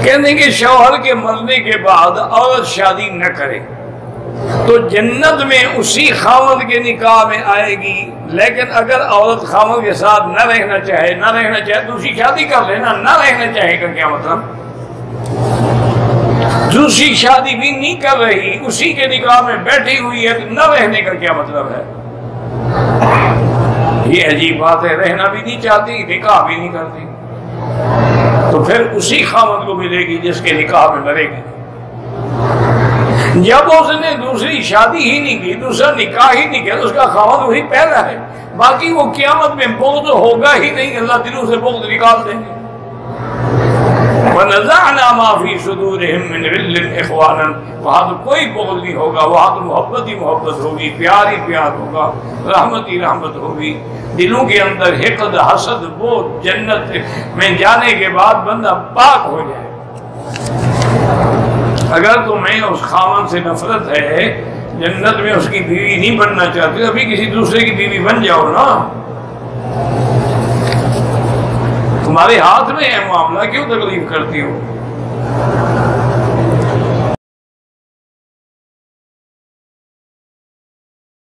कहने के शौहर के मरने के बाद औरत शादी न करे तो जन्नत में उसी खामद के निकाह में आएगी। लेकिन अगर औरत खामद के साथ न रहना चाहे दूसरी शादी कर लेना। न रहना चाहेगा क्या मतलब? दूसरी शादी भी नहीं कर रही, उसी के निकाह में बैठी हुई है, तो न रहने का क्या मतलब है? ये अजीब बात है। रहना भी नहीं चाहती, निकाह भी नहीं करती, तो फिर उसी खामद को मिलेगी जिसके निकाह में मरेगी। जब उसने दूसरी शादी ही नहीं की, दूसरा निकाह ही नहीं किया, तो उसका खामद वही पहला है। बाकी वो क़यामत में बुग़्ज़ होगा ही नहीं, अल्लाह दिलों से बुग़्ज़ निकाल देंगे। वनज़अना मा फ़ी सुदूरिहिम मिन ग़िल्लिन इख़वानन, वहाँ तो कोई बुग़्ज़ नहीं होगा, वहाँ तो मोहब्बत ही मोहब्बत होगी, प्यार ही प्यार होगा, रहमत ही रहमत होगी। दिलों के अंदर हिक़द, हसद, वो जन्नत में जाने के बाद बंदा पाक हो जाए। अगर तुम्हें उस खामन से नफरत है, जन्नत में उसकी बीवी नहीं बनना चाहते, अभी किसी दूसरे की बीवी बन जाओ ना। तुम्हारे हाथ में है मामला, क्यों तकलीफ करती हो?